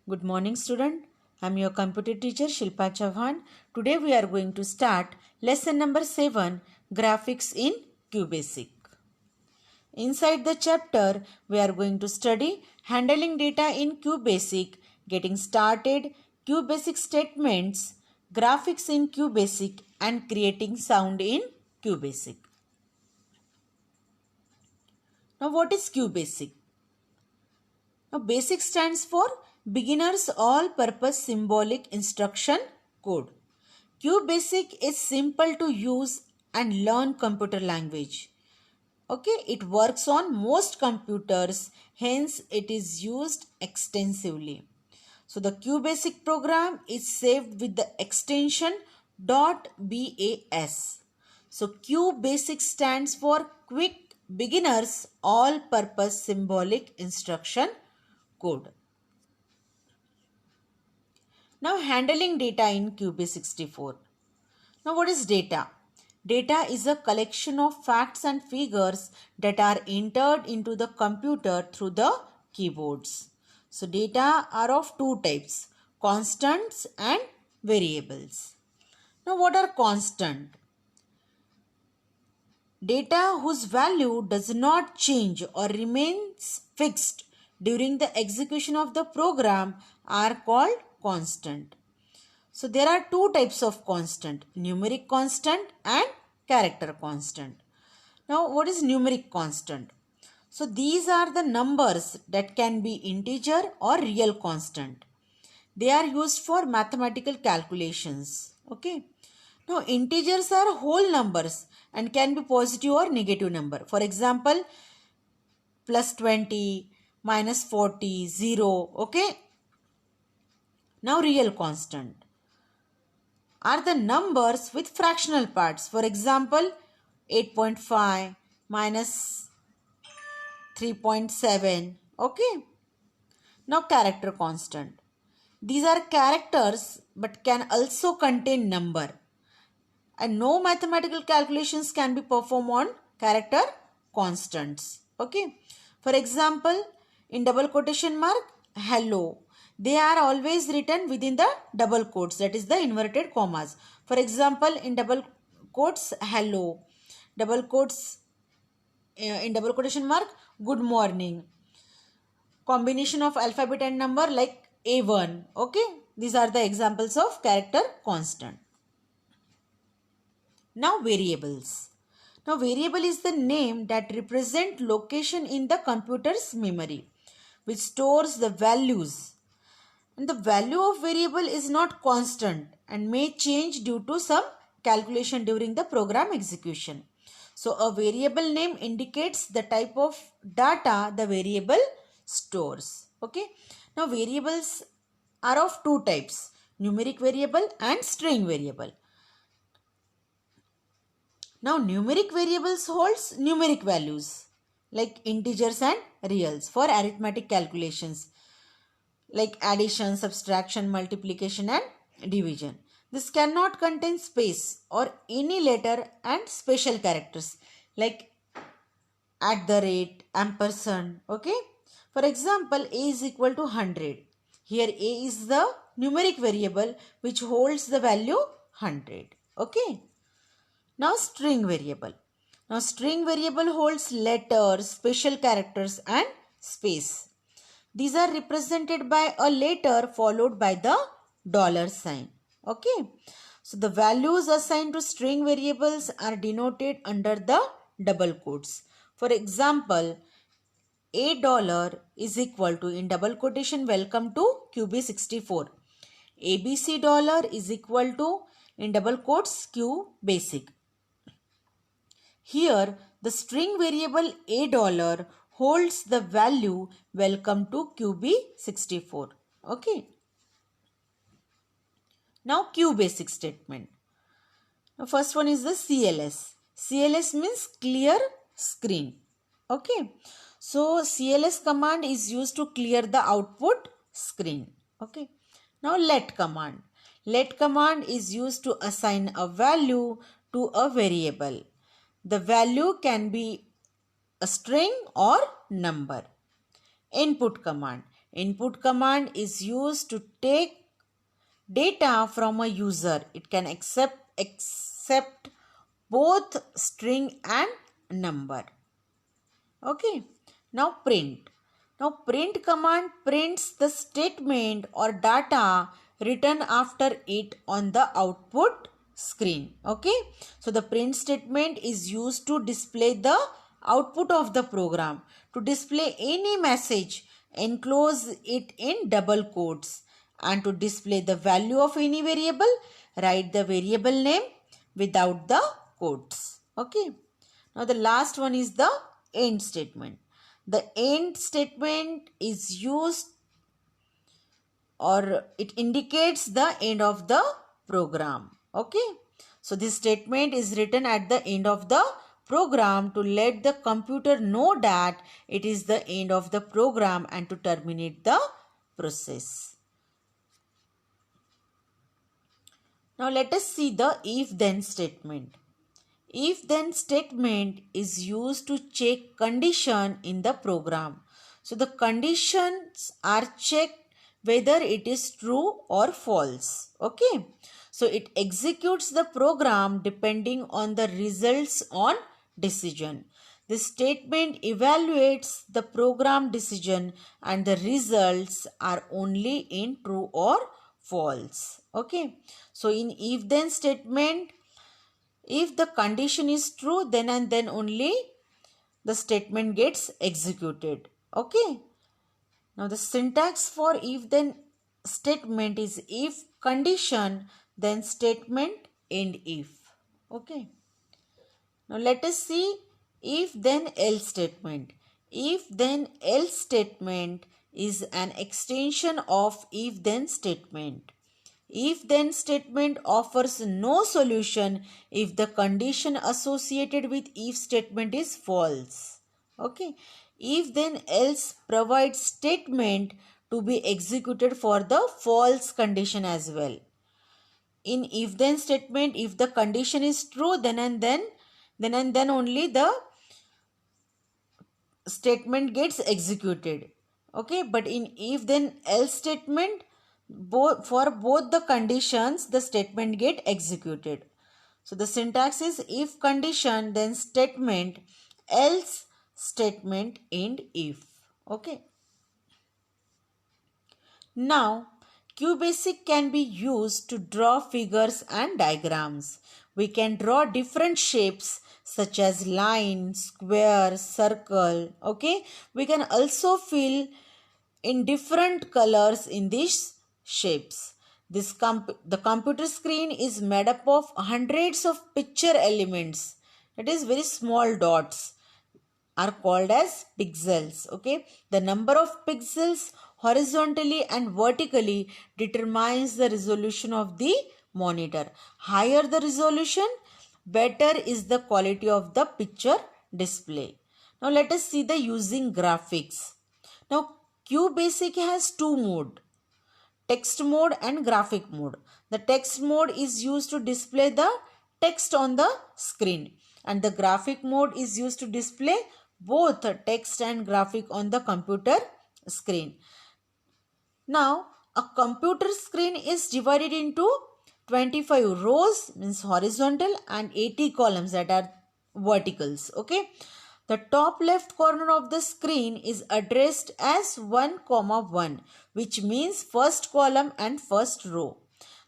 Good morning, student. I am your computer teacher Shilpa Chauhan. Today we are going to start lesson number 7, Graphics in QBasic. Inside the chapter, we are going to study handling data in QBasic, getting started, QBasic statements, graphics in QBasic, and creating sound in QBasic. Now, what is QBasic? Now, BASIC stands for Beginner's All-Purpose Symbolic Instruction Code. QBasic is simple to use and learn computer language. Okay, it works on most computers, hence it is used extensively. So the QBasic program is saved with the extension .bas. So QBasic stands for Quick Beginners All-Purpose Symbolic Instruction Code. Now handling data in QB64. Now what is data? Data is a collection of facts and figures that are entered into the computer through the keyboards. So data are of two types, constants and variables. Now what are constant? Data whose value does not change or remains fixed during the execution of the program are called constant. So there are two types of constant, numeric constant and character constant. Now what is numeric constant? So these are the numbers that can be integer or real constant. They are used for mathematical calculations. Okay. Now integers are whole numbers and can be positive or negative number. For example, plus 20, minus 40, 0. Okay. Now real constant are the numbers with fractional parts. For example, 8.5 minus 3.7. Okay. Now character constant. These are characters but can also contain number. And no mathematical calculations can be performed on character constants. Okay. For example, in double quotation mark, hello. They are always written within the double quotes, that is the inverted commas. For example, in double quotes, hello. Double quotes, in double quotation mark, good morning. Combination of alphabet and number like A1. Okay. These are the examples of character constant. Now variables. Now variable is the name that represent location in the computer's memory, which stores the values. And the value of variable is not constant and may change due to some calculation during the program execution. So a variable name indicates the type of data the variable stores. Okay. Now variables are of two types, numeric variable and string variable. Now numeric variables holds numeric values like integers and reals for arithmetic calculations like addition, subtraction, multiplication and division. This cannot contain space or any letter and special characters like at the rate, ampersand. Okay. For example, a is equal to 100. Here a is the numeric variable which holds the value 100. Okay. Now string variable. Now string variable holds letters, special characters and space. These are represented by a letter followed by the $sign. Okay. So the values assigned to string variables are denoted under the double quotes. For example, $a is equal to, in double quotation, welcome to QB64. ABC is equal to, in double quotes, QBasic. Here, the string variable $a holds the value welcome to QB64. Okay. Now QBasic statement. Now first one is the CLS. CLS means clear screen. Okay. So CLS command is used to clear the output screen. Okay. Now let command. Let command is used to assign a value to a variable. The value can be a string or number. Input command. Input command is used to take data from a user. It can accept both string and number. Okay. Now print. Now print command prints the statement or data written after it on the output screen. Okay. So the print statement is used to display the output of the program. To display any message, enclose it in double quotes, and to display the value of any variable, write the variable name without the quotes. Okay. Now the last one is the end statement. The end statement is used, or it indicates the end of the program. Okay. So this statement is written at the end of the program to let the computer know that it is the end of the program and to terminate the process. Now let us see the if-then statement. If-then statement is used to check condition in the program. So the conditions are checked whether it is true or false. Okay. So it executes the program depending on the results on decision. This statement evaluates the program decision and the results are only in true or false. Okay. So in if-then statement, if the condition is true, then and then only the statement gets executed. Okay. Now the syntax for if-then statement is if condition, then statement, end if. Okay. Now let us see if then else statement. If then else statement is an extension of if then statement. If then statement offers no solution if the condition associated with if statement is false. Okay. If then else provides statement to be executed for the false condition as well. In if then statement, if the condition is true, then and then only the statement gets executed. Okay. But in if then else statement, for both the conditions, the statement get executed. So the syntax is if condition, then statement, else statement, end if. Okay. Now QBasic can be used to draw figures and diagrams. We can draw different shapes such as line, square, circle. Okay. We can also fill in different colors in these shapes. The computer screen is made up of hundreds of picture elements. That is very small dots are called as pixels. Okay. The number of pixels horizontally and vertically determines the resolution of the monitor. Higher the resolution, better is the quality of the picture display. Now let us see the using graphics. Now QBasic has two modes, text mode and graphic mode. The text mode is used to display the text on the screen, and the graphic mode is used to display both text and graphic on the computer screen. Now a computer screen is divided into 25 rows, means horizontal, and 80 columns, that are verticals. Okay. The top left corner of the screen is addressed as 1, 1, which means first column and first row.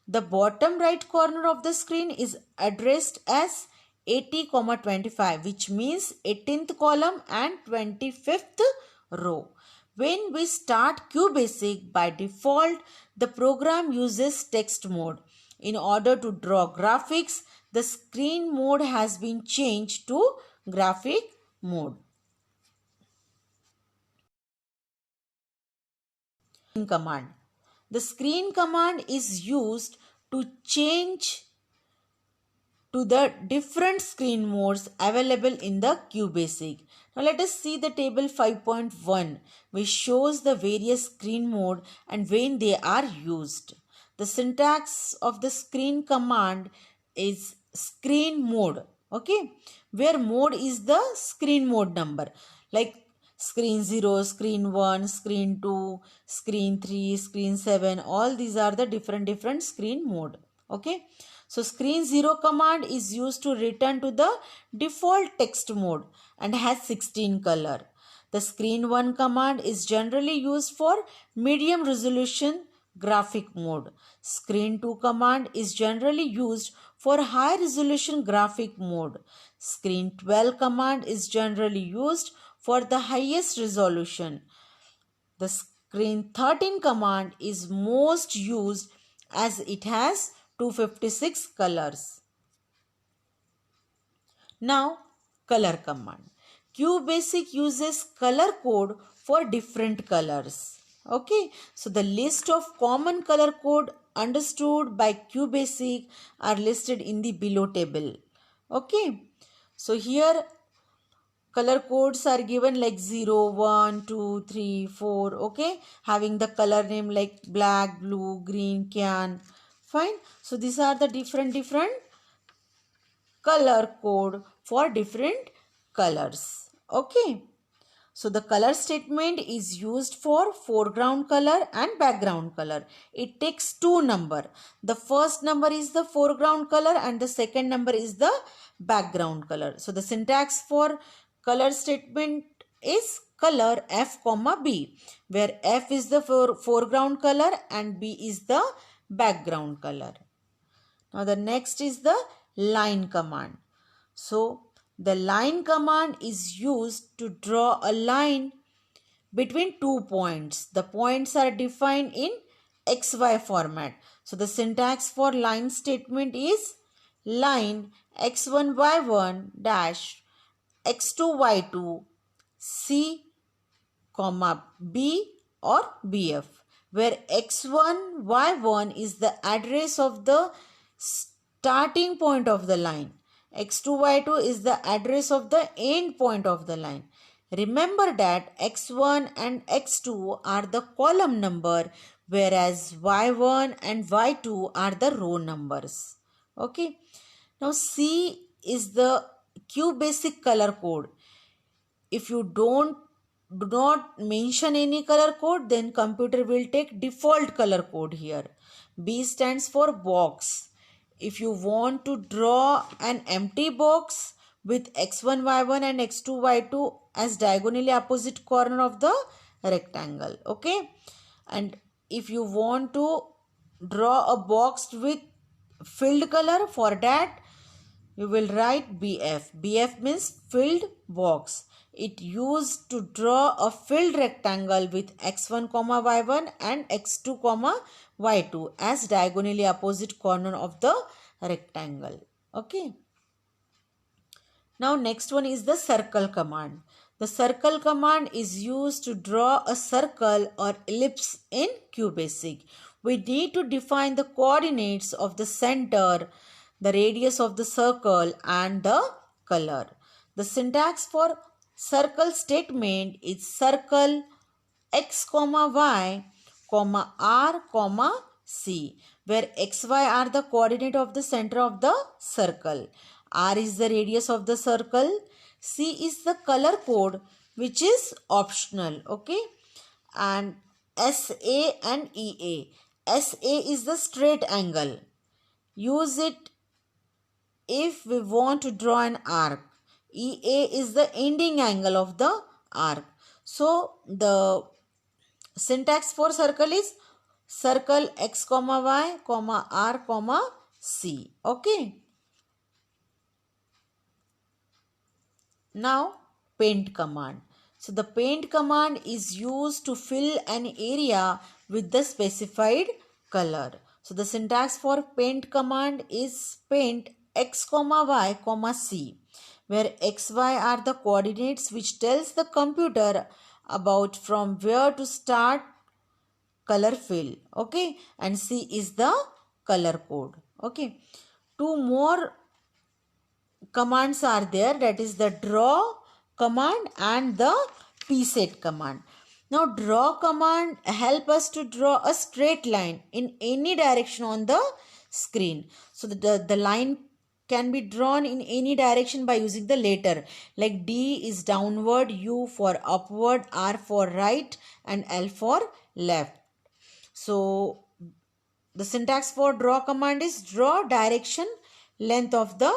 The bottom right corner of the screen is addressed as 80, 25, which means 18th column and 25th row. When we start QBasic, by default, the program uses text mode. In order to draw graphics, the screen mode has been changed to graphic mode. Command. The screen command is used to change to the different screen modes available in the QBasic. Now let us see the table 5.1, which shows the various screen mode and when they are used. The syntax of the screen command is screen mode. Okay, where mode is the screen mode number. Like screen 0, screen 1, screen 2, screen 3, screen 7. All these are the different screen mode. Okay. So screen 0 command is used to return to the default text mode and has 16 color. The screen 1 command is generally used for medium resolution graphic mode. Screen 2 command is generally used for high resolution graphic mode. Screen 12 command is generally used for the highest resolution. The screen 13 command is most used as it has 256 colors. Now, color command. QBasic uses color code for different colors. Okay, so the list of common color code understood by QBasic are listed in the below table. Okay, so here color codes are given like 0, 1, 2, 3, 4. Okay, having the color name like black, blue, green, cyan. Fine. So these are the different color code for different colors. Okay. So the color statement is used for foreground color and background color. It takes two number. The first number is the foreground color and the second number is the background color. So the syntax for color statement is color F comma B, where F is the foreground color and B is the background color. Now the next is the line command. So the line command is used to draw a line between 2 points. The points are defined in XY format. So the syntax for line statement is line x1 y1 dash x2 y2 C comma B or BF, where x1 y1 is the address of the starting point of the line. x2 y2 is the address of the end point of the line. Remember that x1 and x2 are the column number, whereas y1 and y2 are the row numbers. Okay. Now C is the QBasic color code. If you do not mention any color code, then computer will take default color code here. B stands for box. If you want to draw an empty box with x1 y1 and x2 y2 as diagonally opposite corner of the rectangle. Okay. And if you want to draw a box with filled color, for that you will write BF. BF means filled box. It used to draw a filled rectangle with x1 comma y1 and x2 comma y2 as diagonally opposite corner of the rectangle. Okay. Now next one is the circle command. The circle command is used to draw a circle or ellipse in QBasic. We need to define the coordinates of the center, the radius of the circle and the color. The syntax for circle statement is circle x comma y comma r comma c, where xy are the coordinate of the center of the circle, r is the radius of the circle, c is the color code which is optional. Okay, and SA and EA. SA is the straight angle. Use it if we want to draw an arc. EA is the ending angle of the arc. So the syntax for circle is circle x comma y comma r comma c. Okay. Now paint command. So the paint command is used to fill an area with the specified color. So the syntax for paint command is paint x comma y comma c, where xy are the coordinates which tells the computer about from where to start color fill. Okay, and c is the color code. Okay, two more commands are there, that is the draw command and the pset command. Now draw command help us to draw a straight line in any direction on the screen. So the line can be drawn in any direction by using the letter. Like D is downward, U for upward, R for right, and L for left. So the syntax for draw command is draw direction, length of the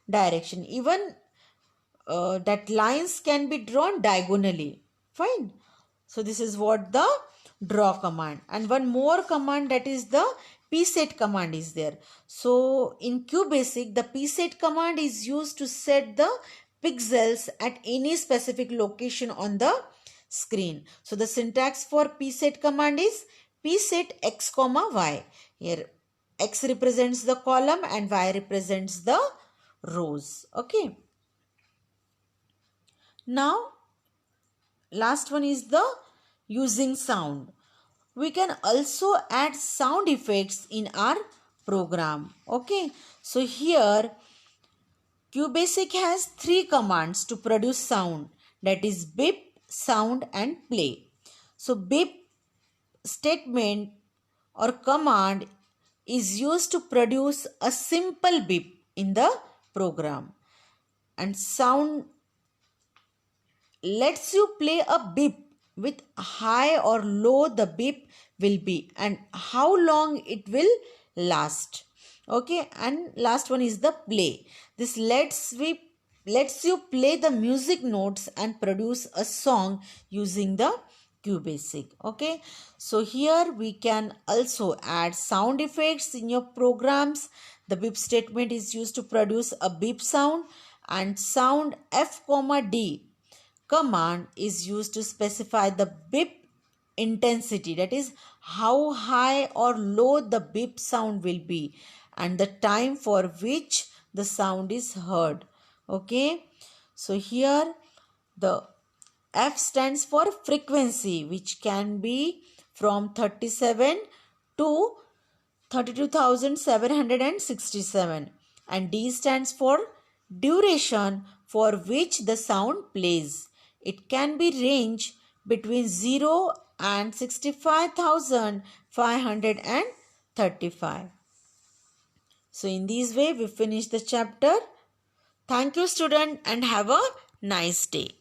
direction. Even that lines can be drawn diagonally. Fine. So this is what the draw command. And one more command, that is the pset command is there. So in QBasic, the pset command is used to set the pixels at any specific location on the screen. So the syntax for pset command is pset x comma y. Here x represents the column and y represents the rows. Okay. Now last one is the using sound. We can also add sound effects in our program. Okay. So here QBasic has 3 commands to produce sound, that is beep, sound and play. So beep statement or command is used to produce a simple beep in the program, and sound lets you play a beep with high or low the beep will be and how long it will last. Okay, and last one is the play. This lets you play the music notes and produce a song using the QBasic. Okay, so here we can also add sound effects in your programs. The beep statement is used to produce a beep sound, and sound F, D command is used to specify the beep intensity, that is how high or low the beep sound will be and the time for which the sound is heard. Okay, so here the F stands for frequency, which can be from 37 to 32,767, and D stands for duration for which the sound plays. It can be range between 0 and 65,535. So in this way we finish the chapter. Thank you student and have a nice day.